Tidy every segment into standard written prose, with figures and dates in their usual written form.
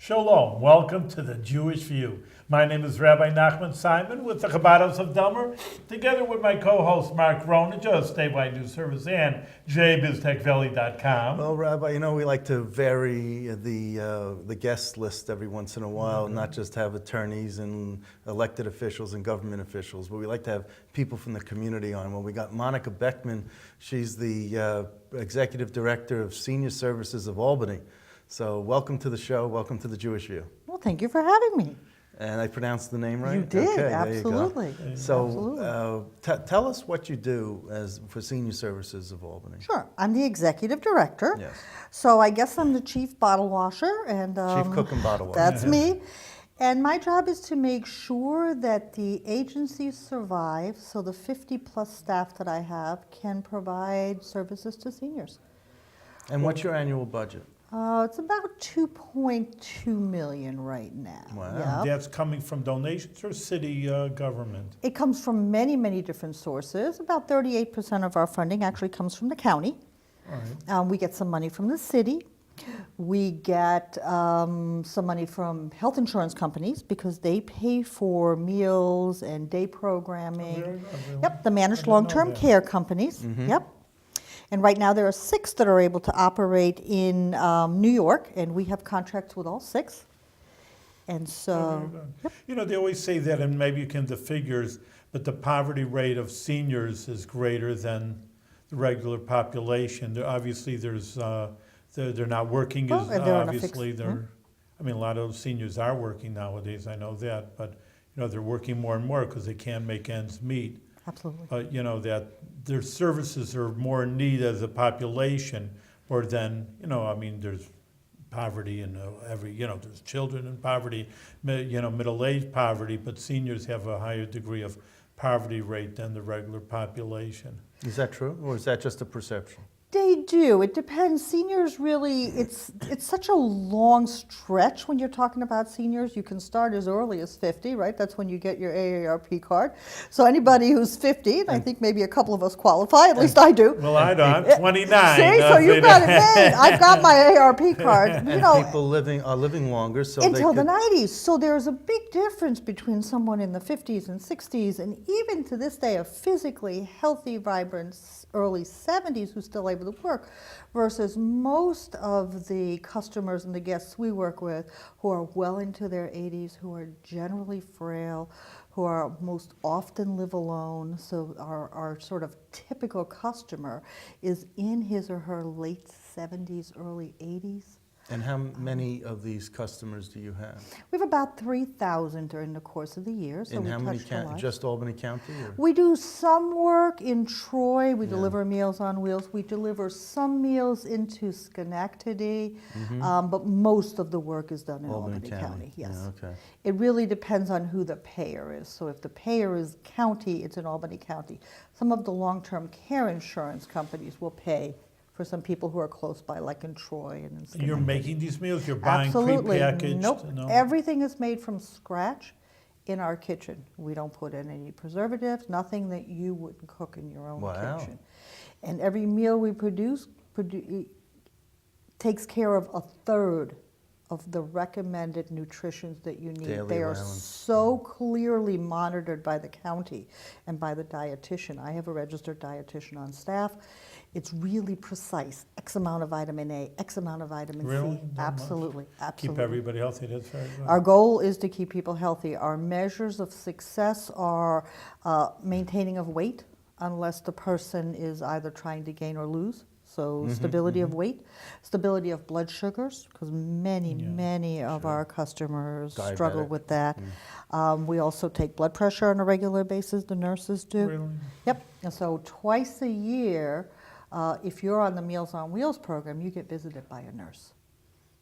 Shalom, welcome to the Jewish View. My name is Rabbi Nachman Simon with the Chabados of Delmer, together with my co-host Mark Ronig of Statewide News Service and jbiztechvalley.com. Well, Rabbi, we like to vary the guest list every once in a while, not just have attorneys and elected officials and government officials, but we like to have people from the community on. Well, we got Monika Boeckmann. She's the Executive Director of Senior Services of Albany. So welcome to the show. Welcome to the Jewish View. Well, thank you for having me. And I pronounced the name right? You did, okay, absolutely. There you go. So tell us what you do for Senior Services of Albany. Sure. I'm the executive director. Yes. So I guess I'm the chief bottle washer. And Chief cook and bottle washer. That's me. And my job is to make sure that the agencies survive, so the 50-plus staff that I have can provide services to seniors. And what's your annual budget? It's about $2.2 million right now. Wow. Yep. That's coming from donations or city government? It comes from many, many different sources. About 38% of our funding actually comes from the county. All right. We get some money from the city. We get some money from health insurance companies because they pay for meals and day programming. Yep, the managed long-term care companies. Yep. And right now there are 6 that are able to operate in New York, and we have contracts with all 6. And so, They always say that, and maybe you can the figures, but the poverty rate of seniors is greater than the regular population. Obviously, they're not working as obviously they're. I mean, a lot of those seniors are working nowadays. I know that, but they're working more and more because they can't make ends meet. absolutely. But that their services are more in need as a population, or than there's poverty in there's children in poverty, middle-aged poverty, but seniors have a higher degree of poverty rate than the regular population. Is that true, or is that just a perception? They do. It depends. Seniors really, it's such a long stretch when you're talking about seniors. You can start as early as 50, right? That's when you get your AARP card. So anybody who's 50, and I think maybe a couple of us qualify, at least I do. Well, I don't. I'm 29. See, so you've got it made. I've got my AARP card. And people are living longer, so until they the 90s. So there's a big difference between someone in the 50s and 60s, and even to this day, a physically healthy, vibrant early 70s who's still able to work, versus most of the customers and the guests we work with who are well into their 80s, who are generally frail, who are most often live alone. So our sort of typical customer is in his or her late 70s, early 80s. And how many of these customers do you have? We have about 3,000 during the course of the year. So In we how many touched a lot. just Albany County? Or? We do some work in Troy. We deliver Meals on Wheels. We deliver some meals into Schenectady, but most of the work is done in Albany County. Yes. Yeah, okay. It really depends on who the payer is. So if the payer is county, it's in Albany County. Some of the long-term care insurance companies will pay for some people who are close by, like in Troy and in Schenectady. You're making these meals? You're buying Absolutely. prepackaged? Nope. No? Everything is made from scratch in our kitchen. We don't put in any preservatives, nothing that you wouldn't cook in your own kitchen. And every meal we produce takes care of 1/3 of the recommended nutritions that you need. Daily they are allowance. so clearly monitored by the county and by the dietitian. I have a registered dietitian on staff. It's really precise. X amount of vitamin A, X amount of vitamin Really? C. That much? Absolutely, absolutely. Keep everybody healthy. That's very good. Our goal is to keep people healthy. Our measures of success are maintaining of weight, unless the person is either trying to gain or lose. So stability of weight, stability of blood sugars, because many of our customers struggle Diabetic. with that. We also take blood pressure on a regular basis, the nurses do. Really? Yep, and so twice a year, if you're on the Meals on Wheels program, you get visited by a nurse.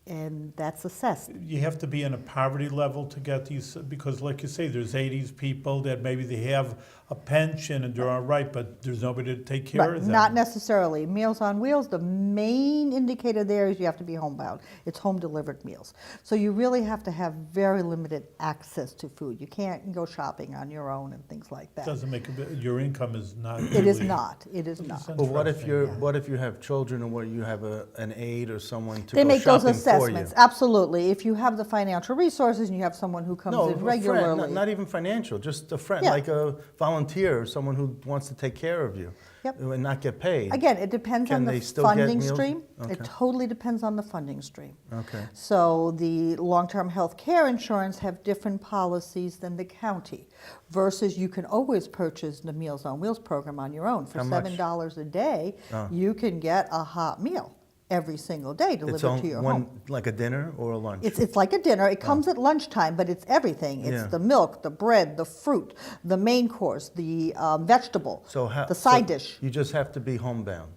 And that's assessed. You have to be in a poverty level to get these, because like you say, there's 80s people that maybe they have a pension and they're all right, but there's nobody to take care of them. Not necessarily. Meals on Wheels, the main indicator there is you have to be homebound. It's home delivered meals. So you really have to have very limited access to food. You can't go shopping on your own and things like that. Doesn't make a bit, your income is not. It is really- not. It is not. It's But what if interesting. what if you have children, or what you have an aide or someone to They go make those shopping for investments, absolutely. If you have the financial resources and you have someone who comes No, in a friend, regularly. not even financial, just a friend, Yeah. like a volunteer or someone who wants to take care of you. Yep. And not get paid. Again, it depends Can on they the still get funding meals? stream. Okay. It totally depends on the funding stream. Okay. So the long-term health care insurance have different policies than the county, versus you can always purchase the Meals on Wheels program on your own. For How much? $7 a day, Oh. you can get a hot meal every single day It's delivered on to your one, home. like a dinner or a lunch? It's like a dinner. It comes at lunchtime, but it's everything. It's Yeah. the milk, the bread, the fruit, the main course, the vegetable, So the side dish. You just have to be homebound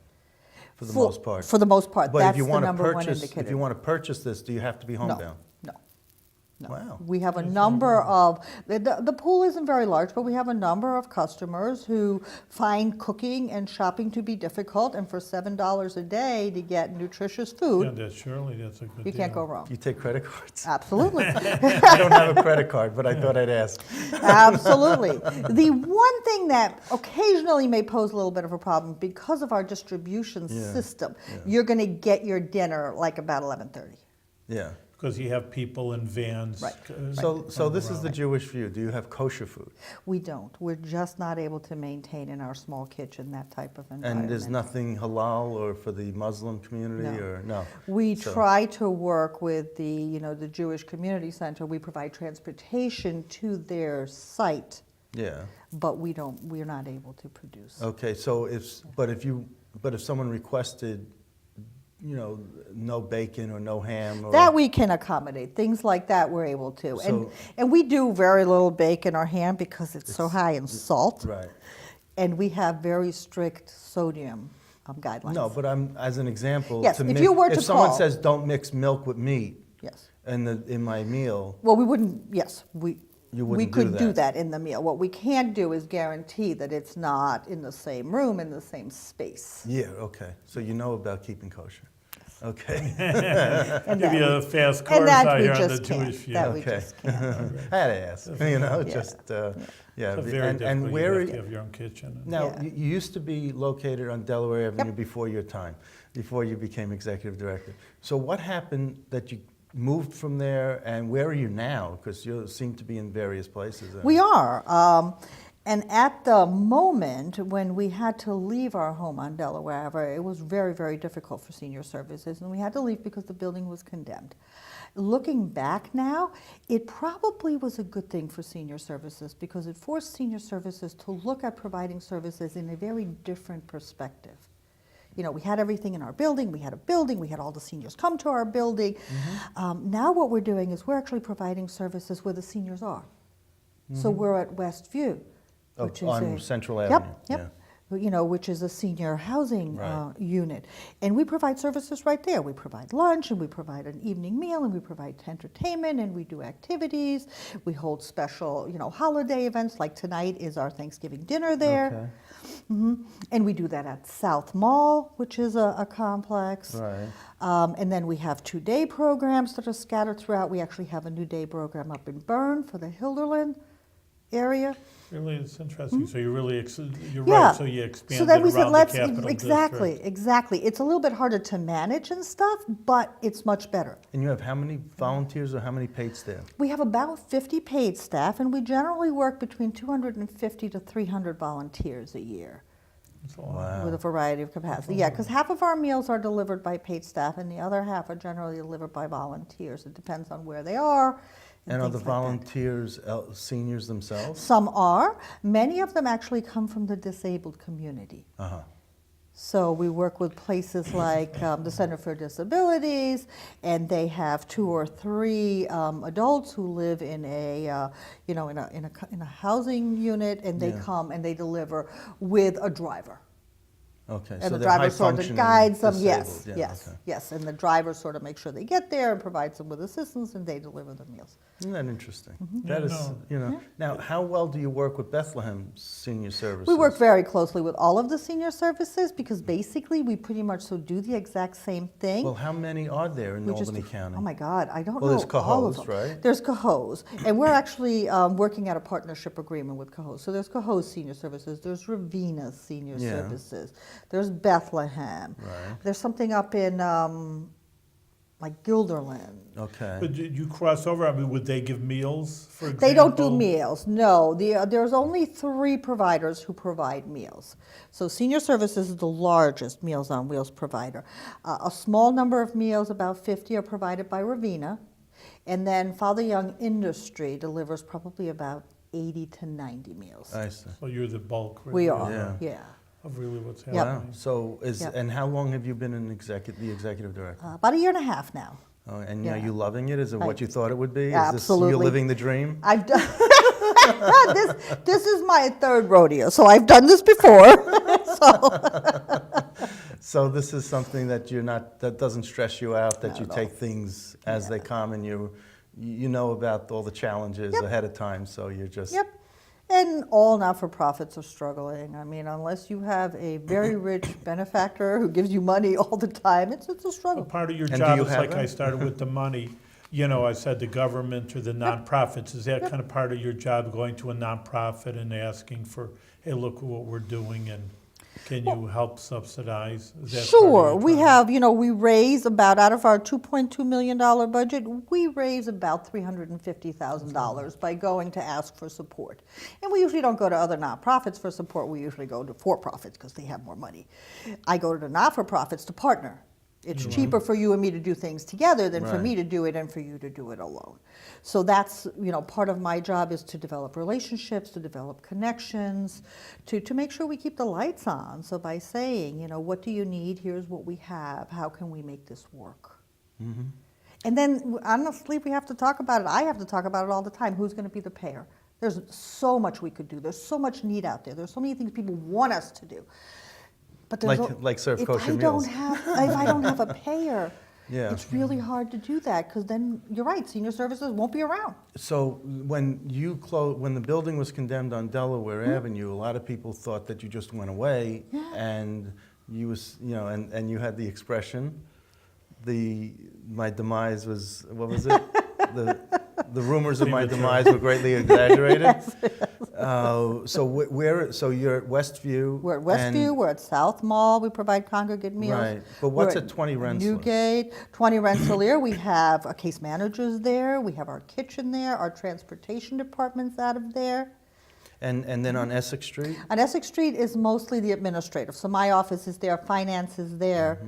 for the most part. For the most part, But that's if you the want to number one purchase, indicator. if you want to purchase this, do you have to be No, homebound? no. No. Wow. We have a number of, the pool isn't very large, but we have a number of customers who find cooking and shopping to be difficult, and for $7 a day to get nutritious Yeah, food, that's a good you can't deal. go wrong. You take credit cards? Absolutely. I don't have a credit card, but I thought I'd ask. Absolutely. The one thing that occasionally may pose a little bit of a problem, because of our distribution Yeah, system, yeah. you're going to get your dinner like about 11:30. Yeah. Because you have people in vans. Right. So this is the around. Jewish view. Do you have kosher food? We don't. We're just not able to maintain in our small kitchen that type of environment. And there's nothing halal or for the Muslim community No. or no? We So- try to work with the Jewish Community Center. We provide transportation to their site, Yeah. but we're not able to produce. Okay, so if someone requested, no bacon or no ham or. That we can accommodate. Things like that we're able to. So- And we do very little bacon or ham because it's so high in salt. Right. And we have very strict sodium guidelines. No, but as an example. Yes, to if mix- you were to If someone call- says, don't mix milk with meat Yes. in my meal, Well, we wouldn't, yes, we wouldn't could do do that. that in the meal. What we can't do is guarantee that it's not in the same room, in the same space. yeah, okay. So you know about keeping kosher. Okay. And Give that you we- a fast and course that out we here on the just can't. Jewish view. That we Okay. just can't. I had to ask, Yeah. just, So yeah. very And difficult. where, You have to have your own kitchen. now, Yeah. you used to be located on Delaware Avenue Yep. before your time, before you became executive director. So what happened that you moved from there, and where are you now? Because you seem to be in various places. We are. And at the moment when we had to leave our home on Delaware Avenue, it was very, very difficult for senior services, and we had to leave because the building was condemned. Looking back now, it probably was a good thing for senior services because it forced senior services to look at providing services in a very different perspective. We had everything in our building, we had all the seniors come to our building. Now what we're doing is we're actually providing services where the seniors are. So we're at Westview, which is on Central Avenue. Yep. Which is a senior housing Right. unit. And we provide services right there. We provide lunch, and we provide an evening meal, and we provide entertainment, and we do activities. We hold special, holiday events, like tonight is our Thanksgiving dinner there. Okay. And we do that at South Mall, which is a complex. Right. And then we have 2-day programs that are scattered throughout. We actually have a New Day program up in Bern for the Hilderland area. Really, it's interesting. So you really, you're Yeah. right, so you expanded So then we said, around let's, the capital exactly, district. exactly. It's a little bit harder to manage and stuff, but it's much better. And you have how many volunteers or how many paid staff? We have about 50 paid staff, and we generally work between 250 to 300 volunteers a year That's a lot. Wow. with a variety of capacity. Yeah, because half of our meals are delivered by paid staff, and the other half are generally delivered by volunteers. It depends on where they are. And are the things like that. volunteers seniors themselves? Some are. Many of them actually come from the disabled community. Uh-huh. So we work with places like the Center for Disabilities, and they have 2 or 3 adults who live in a in a housing unit, and they Yeah. come and they deliver with a driver. Okay, And so the they're driver sort of high-functioning guides them. disabled. Yes, Yeah, yes, okay. yes. And the driver sort of makes sure they get there and provides them with assistance, and they deliver the meals. Isn't that interesting? Mm-hmm. That Yeah, is, no. Now, how well do you work with Bethlehem Senior Services? We work very closely with all of the senior services because basically we pretty much do the exact same thing. Well, how many are there in We just- Albany County? Oh my God, I don't Well, know there's all of Cohoes, them. right? There's Cohoes, and we're actually working out a partnership agreement with Cohoes. So there's Cohoes Senior Services, there's Ravina Senior Yeah. Services, there's Bethlehem. Right. There's something up in like Guilderland. Okay. But did you cross over? I mean, would they give meals, for example? They don't do meals, no. There's only 3 providers who provide meals. So Senior Services is the largest Meals on Wheels provider. A small number of meals, about 50, are provided by Ravina. And then Father Young Industry delivers probably about 80 to 90 meals. I see. So you're the bulk, really, We are, Yeah. yeah. of really what's Yep. happening. Wow. So Yep. and how long have you been the executive director? About a year and a half now. Oh, and yeah. are you loving it? Is it what I- you thought it would be? Is Absolutely. This, you're living the dream? I've done this is my 3rd rodeo, so I've done this before. So this is something that that doesn't stress you out, that Not you at all. take things as they come, and you know about all the challenges Yep. ahead of time, so you're just... Yep. And all not-for-profits are struggling. I mean, unless you have a very rich benefactor who gives you money all the time, it's a Well, struggle. part of your And do job you is have like I that? started with the money. You know, I said the government or the nonprofits. Is that kind of part of your job, going to a nonprofit and asking for, hey, look what we're doing, and can you help subsidize? Is that part of Sure, your we job? have, we raise about, out of our $2.2 million budget, we raise about $350,000 by going to ask for support. And we usually don't go to other nonprofits for support, we usually go to for-profits because they have more money. I go to the not-for-profits to partner. It's cheaper for you and me to do things together than for Right. me to do it and for you to do it alone. So that's, part of my job is to develop relationships, to develop connections, to make sure we keep the lights on. So by saying, what do you need? Here's what we have. How can we make this work? Mm-hmm. And then honestly, we have to talk about it. I have to talk about it all the time. Who's going to be the payer? There's so much we could do. There's so much need out there. There's so many things people want us to do. But there's Like serve if kosher I meals. if I don't have a payer, Yeah. it's really hard to do that because then you're right, Senior Services won't be around. So when when the building was condemned on Delaware Avenue, a lot of people thought that you just went away, Yeah. and you was and you had the expression, my demise was, what was it? the rumors of my demise were greatly exaggerated. So you're at Westview. We're at Westview, we're at South Mall, we provide congregate meals. Right, but what's We're at 20 Rensselaer? Newgate, 20 Rensselaer, we have our case managers there, we have our kitchen there, our transportation department's out of there. And then on Essex Street? On Essex Street is mostly the administrative, so my office is there, finance is there,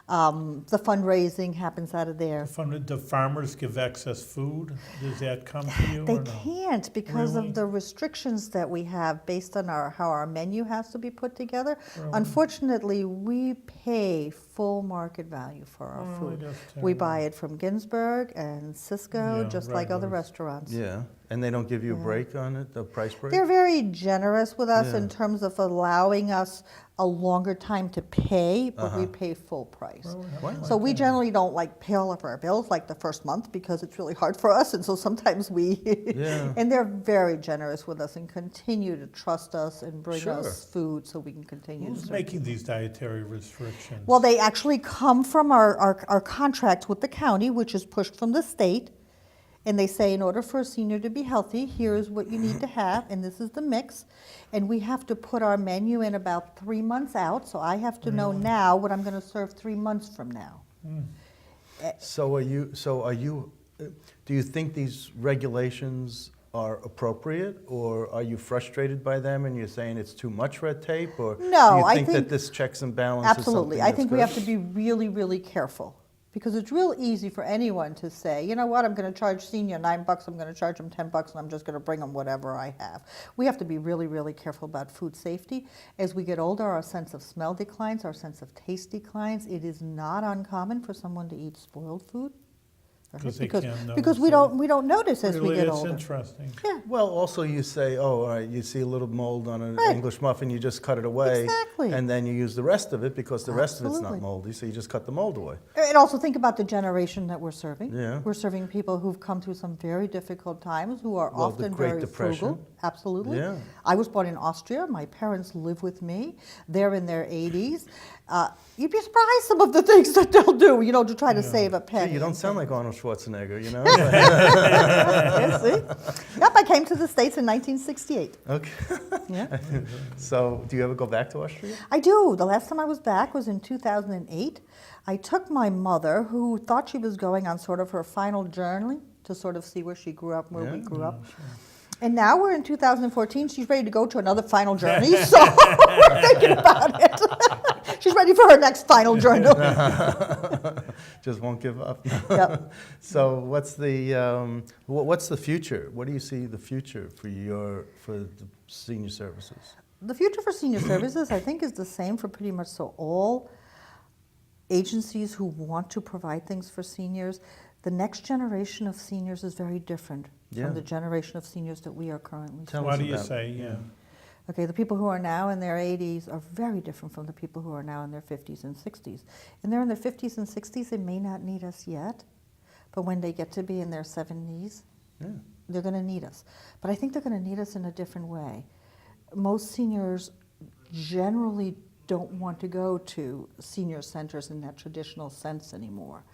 the fundraising happens out of there. Do farmers give excess food? Does that come to you They or no? can't because Really? of the restrictions that we have based on how our menu has to be put together. Unfortunately, we pay full market value for our Oh, food. that's We terrible. buy it from Ginsberg and Cisco, Yeah, just like other regulars. restaurants. Yeah, and they don't give you a break on it, the price break? They're very generous with us Yeah. in terms of allowing us a longer time to pay, but we pay full price. Wow. So we generally don't pay all of our bills like the first month because it's really hard for us, and so sometimes we, Yeah. and they're very generous with us and continue to trust us and bring Sure. us food so we can continue to Who's serve. making these dietary restrictions? Well, they actually come from our contract with the county, which is pushed from the state. And they say, in order for a senior to be healthy, here is what you need to have, and this is the mix. And we have to put our menu in about 3 months out, so I have to know now what I'm going to serve 3 months from now. So do you think these regulations are appropriate, or are you frustrated by them and you're saying it's too much red tape, or No, do you I think that think- this checks and balances Absolutely. something I that's think we good? have to be really, really careful. Because it's real easy for anyone to say, you know what, I'm going to charge senior $9, I'm going to charge them $10, and I'm just going to bring them whatever I have. We have to be really, really careful about food safety. As we get older, our sense of smell declines, our sense of taste declines. It is not uncommon for someone to eat spoiled food. right? 'Cause they because can't because we notice it. don't notice as we Really, get it's older. interesting. Yeah. Well, also you say, oh, all right, you see a little mold on an Right. English muffin, you just cut it away. Exactly. And then you use the rest of it because the rest of it's Absolutely. not moldy, so you just cut the mold away. And also think about the generation that we're serving. Yeah. We're serving people who've come through some very difficult times, who are Well, the often Great very Depression. frugal. absolutely. Yeah. I was born in Austria. My parents live with me. They're in their 80s. You'd be surprised some of the things that they'll do, to try to save a penny. Gee, you don't and sound things. like Arnold Schwarzenegger, you know? Yeah, see? Yep, I came to the States in 1968. Okay. Yeah. So, do you ever go back to Austria? I do. The last time I was back was in 2008. I took my mother, who thought she was going on sort of her final journey to sort of see where she grew up, where we grew up. And now we're in 2014. She's ready to go to another final journey, so we're thinking about it. She's ready for her next final journey. Just won't give up. Yep. So, what's the future? What do you see the future for the senior services? The future for senior services, I think, is the same for pretty much all agencies who want to provide things for seniors. The next generation of seniors is very different from the generation of seniors that we are currently seeing. Why do you say, yeah? Okay, the people who are now in their 80s are very different from the people who are now in their 50s and 60s. And they're in their 50s and 60s, they may not need us yet, but when they get to be in their 70s, they're going to need us. But I think they're going to need us in a different way. Most seniors generally don't want to go to senior centers in that traditional sense anymore.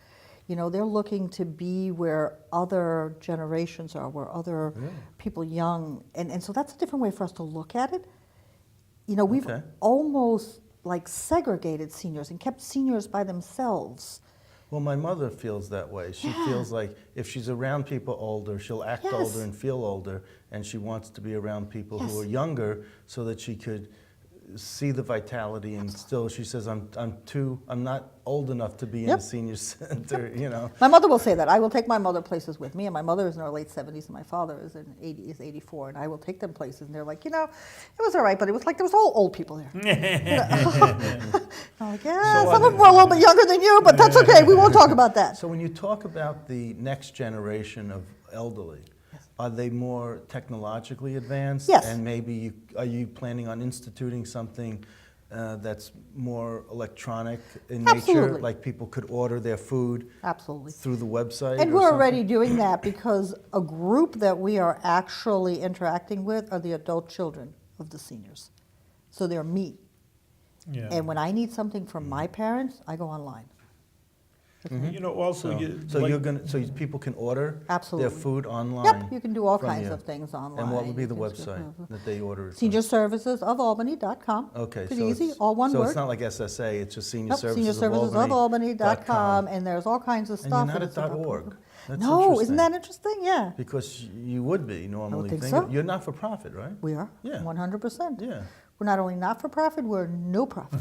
They're looking to be where other generations are, where other people young, and so that's a different way for us to look at it. We've almost like segregated seniors and kept seniors by themselves. Well, my mother feels that way. She feels like if she's around people older, she'll act older and feel older, and she wants to be around people who are younger so that she could see the vitality and still, she says, I'm not old enough to be in a senior center, My mother will say that. I will take my mother places with me, and my mother is in her late 70s, and my father is 84, and I will take them places, and they're like, it was all right, but it was like there was all old people there. I'm like, some of them were a little bit younger than you, but that's okay. We won't talk about that. So when you talk about the next generation of elderly, are they more technologically advanced? Yes. And maybe are you planning on instituting something that's more electronic in nature, like people could order their food through the website? And we're already doing that because a group that we are actually interacting with are the adult children of the seniors. So they're me. Yeah. And when I need something from my parents, I go online. Also, so people can order Absolutely. their food online. Yep, you can do all from kinds you. of things online. And what would be the website that they order it from? SeniorServicesOfAlbany.com. Okay, Pretty so easy, all one so word. it's not like SSA, it's just Nope, SeniorServicesOfAlbany.com. SeniorServicesOfAlbany.com, and there's all kinds of stuff. And you're not at .org. That's No, interesting. isn't that interesting? Yeah. Because you would be normally. think so. You're not for profit, right? We are, Yeah. 100%. Yeah. We're not only not for profit, we're no profit.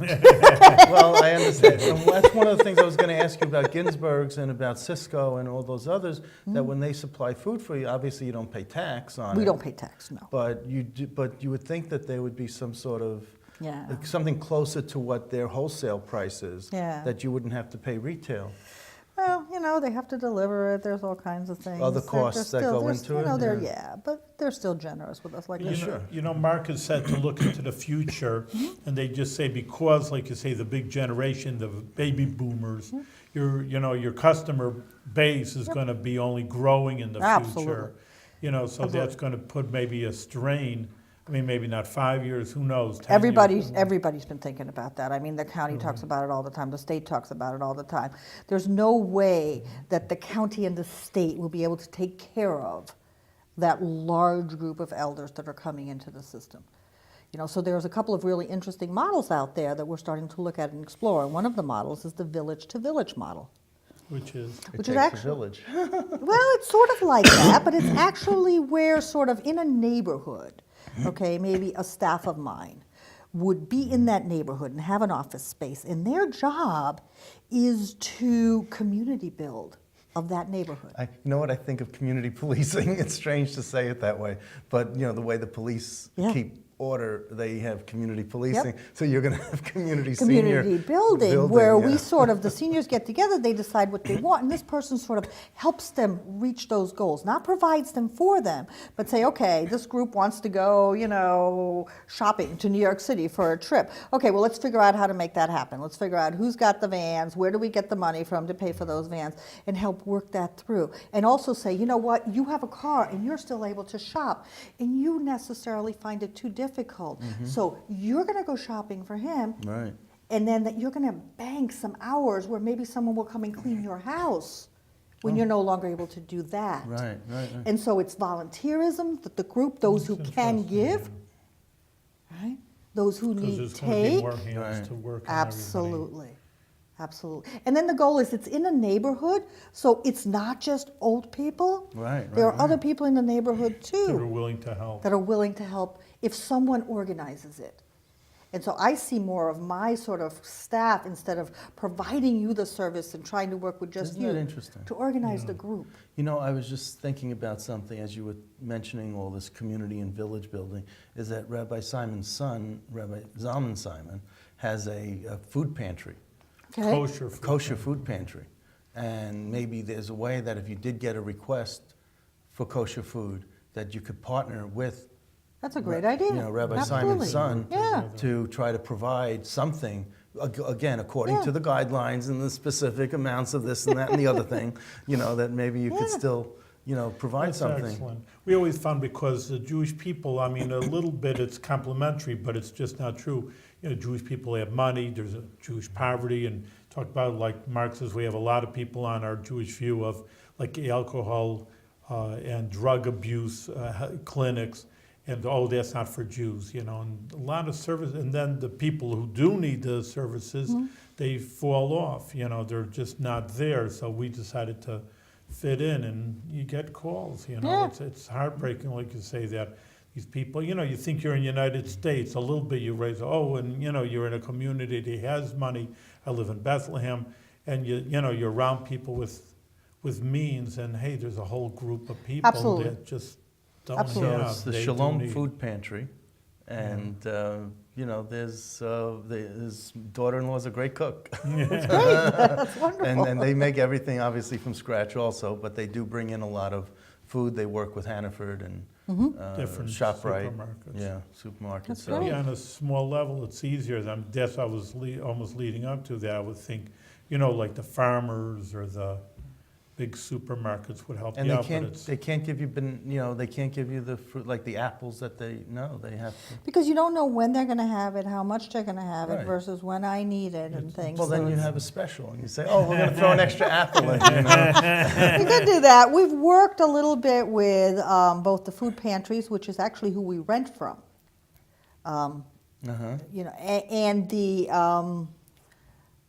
Well, I understand. And that's one of the things I was going to ask you about Ginsberg's and about Cisco and all those others, that when they supply food for you, obviously you don't pay tax on it. We don't pay tax, no. But you would think that there would be some sort of Yeah. something closer to what their wholesale price is, Yeah. that you wouldn't have to pay retail. Well, they have to deliver it. There's all kinds of things. Other costs that go into it? But they're still generous with us. Like Sure. Mark has said to look into the future, and they just say because, like you say, the big generation, the baby boomers, your customer base is going to be only growing in the future. So that's going to put maybe a strain. I mean, maybe not 5 years, who knows? 10 years. Everybody's been thinking about that. I mean, the county talks about it all the time. The state talks about it all the time. There's no way that the county and the state will be able to take care of that large group of elders that are coming into the system. So there's a couple of really interesting models out there that we're starting to look at and explore. And one of the models is the village-to-village model. Which is Actually, village. Well, it's sort of like that, but it's actually where sort of in a neighborhood, okay, maybe a staff of mine would be in that neighborhood and have an office space, and their job is to community build of that neighborhood. You know what I think of community policing? It's strange to say it that way, but the way the police keep order, they have community policing. So you're going to have community community building where yeah. we sort of, the seniors get together, they decide what they want, and this person sort of helps them reach those goals, not provides them for them, but say, okay, this group wants to go, you know, shopping to New York City for a trip. Okay, well, let's figure out how to make that happen. Let's figure out who's got the vans, where do we get the money from to pay for those vans, and help work that through. And also say, you know what, you have a car and you're still able to shop, and you necessarily find it too difficult. So you're going to go shopping for him, Right. and then that you're going to bank some hours where maybe someone will come and clean your house when you're no longer able to do that. Right. And so it's volunteerism that the group, those who That's can interesting, give, right? Those who Because need there's going to be take. more hands Right. to work on everybody. Absolutely. Absolutely. And then the goal is it's in a neighborhood, so it's not just old people. Right. There are other people in the neighborhood That are too willing to help. that are willing to help if someone organizes it. And so I see more of my sort of staff, instead of providing you the service and trying to work with just Isn't you, that interesting? to organize the group. You know, I was just thinking about something as you were mentioning all this community and village building, is that Rabbi Simon's son, Rabbi Zalman Simon, has a food pantry, Okay? Kosher food. kosher food pantry. And maybe there's a way that if you did get a request for kosher food, that you could partner with That's a great idea. You know, Rabbi Absolutely. Simon's son, Yeah. to try to provide something, again, according Yeah. to the guidelines and the specific amounts of this and that and the other thing, you know, that maybe you could Yeah. still, you know, provide That's something. excellent. We always found, because the Jewish people, I mean, a little bit it's complimentary, but it's just not true. You know, Jewish people have money, there's a Jewish poverty, and talk about, like Mark says, we have a lot of people on our Jewish view of like alcohol and drug abuse clinics, and oh, that's not for Jews, you know, and a lot of service, and then the people who do need the services, they fall off, you know, they're just not there, so we decided to fit in, and you get calls, you know. Yeah. It's heartbreaking, like you say, that these people, you know, you think you're in the United States, a little bit you raise, oh, and you know, you're in a community that has money. I live in Bethlehem, and you know, you're around people with means, and hey, there's a whole group of people Absolutely. that just don't Absolutely. So have. it's the they do Shalom need. Food Pantry, and you know, his daughter-in-law is a great cook, That's great. That's wonderful. and they make everything obviously from scratch also, but they do bring in a lot of food. They work with Hannaford and Different ShopRite, supermarkets. yeah, supermarkets. That's So great. Yeah, on a small level, it's easier. That's what I was almost leading up to that. I would think, you know, like the farmers or the big supermarkets would help and you they out, but can't it's they can't give you they can't give you the fruit like the apples that they have to. Because you don't know when they're going to have it, how much they're going to have it Right. versus when I need it and things. Well, So then you it's- have a special, and you say, "Oh, we're going to throw an extra apple in." You know? we could do that. We've worked a little bit with both the food pantries, which is actually who we rent from, you know, and the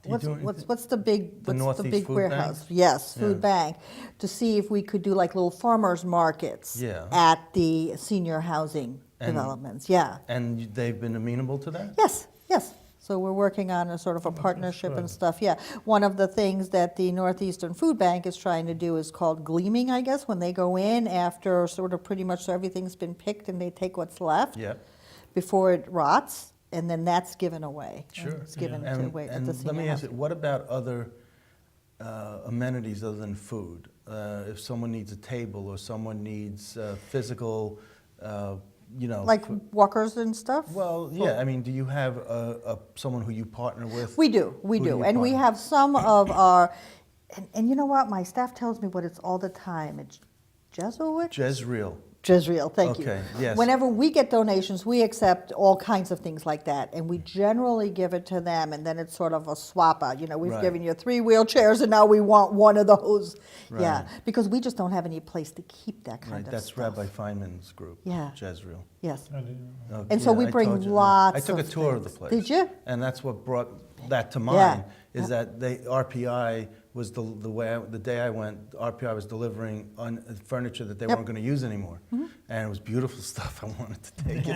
Do you do anything- what's the big The Northeast big Food warehouse? Bank? Yes, Yeah. food bank, to see if we could do like little farmers markets Yeah. at the senior housing And- developments. Yeah. And they've been amenable to that. Yes, yes. So we're working on a sort of a partnership and good. stuff, yeah. One of the things that the Northeastern Food Bank is trying to do is called gleaming, I guess, when they go in after sort of pretty much everything's been picked and they take what's left Yeah, before it rots, and then that's given away. sure. It's given And, away at and the let senior me ask you, housing. what about other amenities other than food? If someone needs a table or someone needs physical, Like walkers and stuff? Well, yeah. I mean, do you have someone who you partner with? We do, we Who do do. you And we partner? have some of our, and you know what, my staff tells me what it's all the time. It's Jesuit? Jezreel. Jezreel, thank you. Okay, yes. Whenever we get donations, we accept all kinds of things like that, and we generally give it to them, and then it's sort of a swap out. You know, we've Right. given you 3 wheelchairs, and now we want one of those. Yeah, Right. because we just don't have any place to keep that kind Right, of that's stuff. Rabbi Feynman's group. Yeah. Jezreel. Yes. I didn't know. Oh, And so we I bring told you, lots I took a of tour of the things. place. Did you? And that's what brought that to mind. Yeah. Is that RPI was the day I went. RPI was delivering on furniture that they Yep. weren't going to use anymore, Mm-hmm. and it was beautiful stuff. I wanted to take it.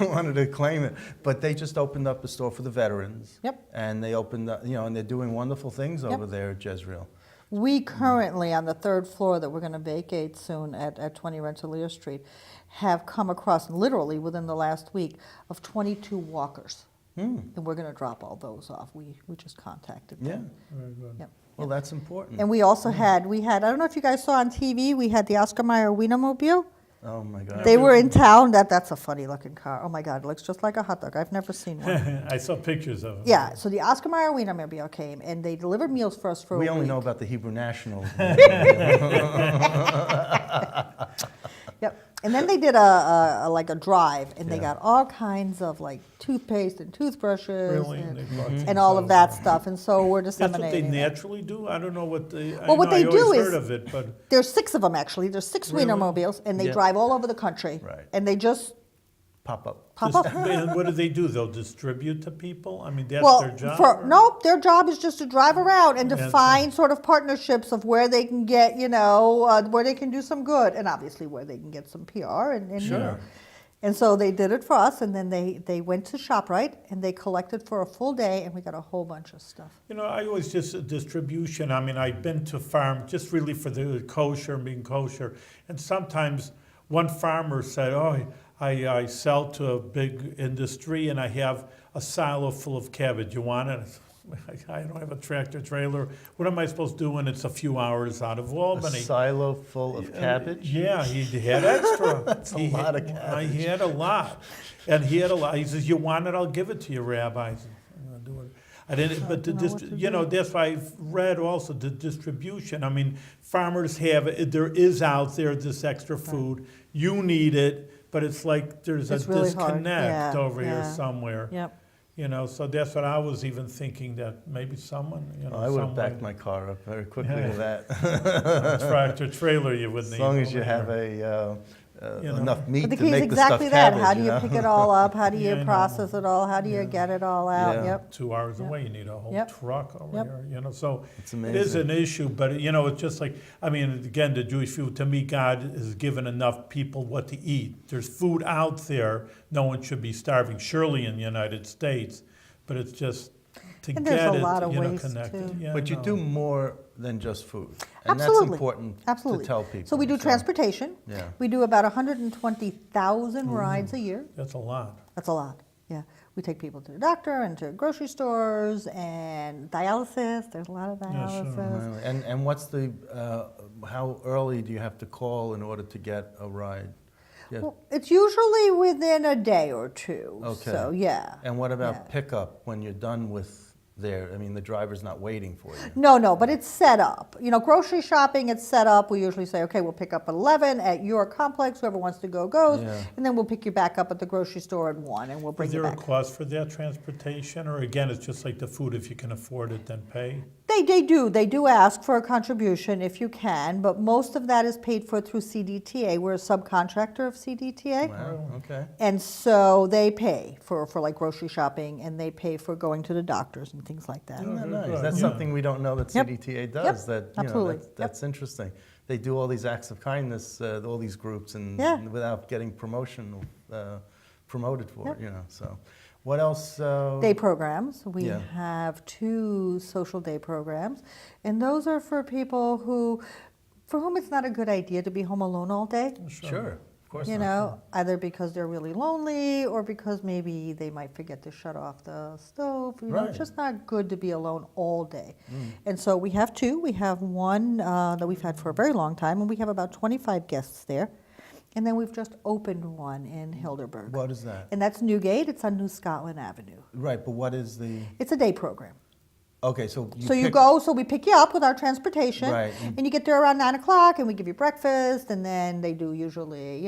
I wanted to claim it, but they just opened up a store for the veterans. Yep. And they opened up, and they're doing wonderful things over there at Jezreel. We currently, on the third floor that we're going to vacate soon at 20 Rensselaer Street, have come across, literally within the last week, of 22 walkers. And we're going to drop all those off. We just contacted Yeah. them. Very good. Yep. Well, that's important. And we also had, I don't know if you guys saw on TV, we had the Oscar Mayer Wienermobile. Oh my God. They were in town. That's a funny looking car. Oh my God, it looks just like a hot dog. I've never seen one. I saw pictures of it. Yeah, so the Oscar Mayer Wienermobile came and they delivered meals for us for a We week. only know about the Hebrew National. Yep. And then they did a drive, and they Yeah. got all kinds of like toothpaste and toothbrushes Really? and, They brought and things all of over. that stuff. And so we're That's what they disseminating that. naturally do? I don't know what they, Well, what I they always do is- heard of it, but There's 6 of them actually. There's 6 Really? Wienermobiles, and they Yeah. drive all over the country. Right. And they just Pop up. pop just- up. and what do? They'll distribute to people? I mean, that's Well, their job? or- nope, their job is just to drive around and to Yeah, find sort of partnerships of where they can get, where they can do some good, and obviously where they can get some PR. And Sure. And so they did it for us, and then they went to ShopRite, and they collected for a full day, and we got a whole bunch of stuff. I always just distribution. I mean, I've been to farm just really for the kosher and being kosher. And sometimes one farmer said, "Oh, I sell to a big industry and I have a silo full of cabbage. You want it?" I don't have a tractor trailer. What am I supposed to do when it's a few hours out of A Albany? silo full of cabbage? Yeah, he had extra. That's a He lot of I cabbage. had a lot. And he had a lot. He says, "You want it? I'll give it to you, Rabbi." I said, "I'm going to do it." I didn't, but know what to do. that's why I've read also the distribution. I mean, farmers have it. There is out there this extra food. You need it, but it's like there's It's a really hard. disconnect Yeah, over here yeah. somewhere. Yep. So that's what I was even thinking, that maybe someone, I would have some backed way- my car up very quickly Yeah. with that. tractor trailer you would need. As long as you over have there. enough meat But the to key is make exactly the stuffed that. cabbage. How do you pick it all up? How do Yeah, I you know. process it all? How do you get it all out? Yeah. Yep. 2 hours Yep. away, you need a whole Yep. truck over Yep. here, so It's it is amazing. an issue, but it's just like, I mean, again, the Jewish food, to me, God has given enough people what to eat. There's food out there, no one should be starving, surely in the United States, but it's just to And get there's a it, lot of ways, connected. too. Yeah, But you no. do more than just food. And Absolutely. that's important Absolutely. to tell people. So we do transportation. Yeah. We do about 120,000 rides a year. That's a lot. That's a lot. Yeah. We take people to the doctor and to grocery stores and dialysis. There's a lot of Yeah, sure. dialysis. Really. And what's the, how early do you have to call in order to get a ride? Yeah. Well, it's usually within a day or two. Okay. So, yeah. And what about Yeah. pickup when you're done with there? I mean, the driver's not waiting for you. No, but it's set up. Grocery shopping, it's set up. We usually say, okay, we'll pick up at 11 at your complex. Whoever wants to go goes. Yeah. And then we'll pick you back up at the grocery store at 1 and we'll bring Is you there a back. cost for that transportation, or again, it's just like the food, if you can afford it, then pay? They do ask for a contribution if you can, but most of that is paid for through CDTA. We're a subcontractor of CDTA. Wow, okay. And so they pay for like grocery shopping, and they pay for going to the doctors and things like that. Isn't that very nice? good. That's Yeah. something we don't know that Yep. CDTA does. Yep. That Absolutely. That's interesting. They do all these acts of kindness, all these groups, and Yeah. without getting promoted for Yep. it. So, what else? Day programs. We Yeah. have 2 social day programs, and those are for people for whom it's not a good idea to be home alone all day. Sure, of course. You not. know, either because they're really lonely or because maybe they might forget to shut off the stove. It's Right. just not good to be alone all day. And so we have 2. We have one that we've had for a very long time, and we have about 25 guests there. And then we've just opened one in Hilderberg. What is that? And that's Newgate. It's on New Scotland Avenue. Right, but what is the? It's a day program. Okay, so We pick you up with our transportation, Right. and you get there around 9 o'clock, and we give you breakfast, and then they do usually,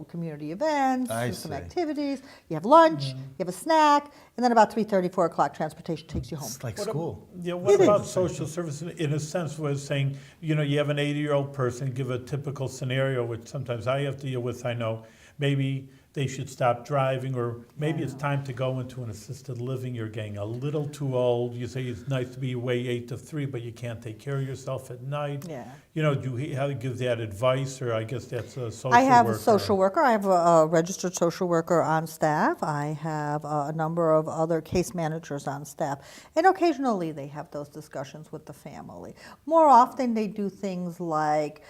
community events, I some see. activities. You have lunch, you have a snack, and then about 3:30, 4 o'clock, transportation takes you home. It's like What school. What about social services? In a sense, was saying, you have an 80-year-old person, give a typical scenario, which sometimes I have to deal with, I know. Maybe they should stop driving, or maybe it's Yeah. time to go into an assisted living. You're getting a little too old. You say it's nice to be away 8 to 3, but you can't take care of yourself at night. Yeah. You know, do you how to give that advice, or I guess that's a social worker? I have a social worker. I have a registered social worker on staff. I have a number of other case managers on staff. And occasionally they have those discussions with the family. More often they do things like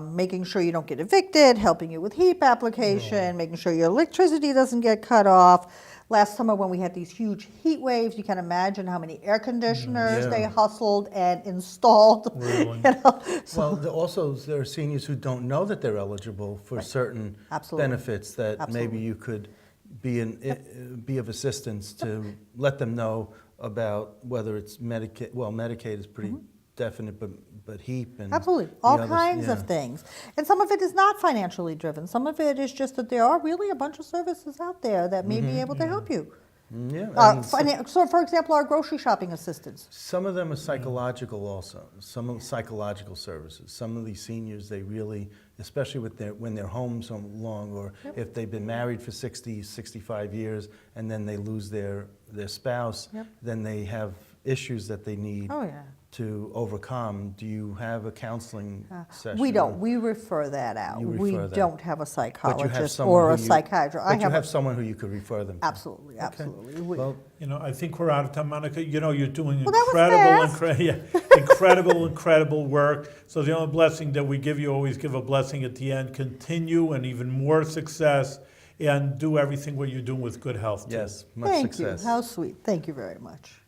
making sure you don't get evicted, helping you with heat application, making sure your electricity doesn't get cut off. Last summer when we had these huge heat waves, you can imagine how many air conditioners Yeah. they hustled and installed. Really? You know? So, Well, also, there are seniors who don't know that they're eligible for certain Absolutely. benefits that Absolutely. maybe you could be of assistance to let them know about whether it's Medicaid. Well, Medicaid is pretty definite, but HEAP and Absolutely, the all others, kinds of yeah. things. And some of it is not financially driven. Some of it is just that there are really a bunch of services out there that may be able to help you. Yeah, and So, for example, our grocery shopping assistance. some of them are psychological also. Some of psychological services. Some of these seniors, they really, especially with when they're home so long, or if they've been married for 60, 65 years, and then they lose their spouse, Yep. then they have issues that they need Oh, yeah. to overcome. Do you have a counseling session? We don't. We refer that out. You We refer that. don't have a But you have psychologist someone or who a you- psychiatrist. But you have someone who you could refer them to. Absolutely, absolutely. Well, You know, I think we're out of time, Monica. You know, you're doing Well, that was incredible work. So the only blessing that we give you, always give a blessing at the end. Continue and even more success, and do everything what you're doing with good health too. yes, much Thank success. you. How sweet. Thank you very much.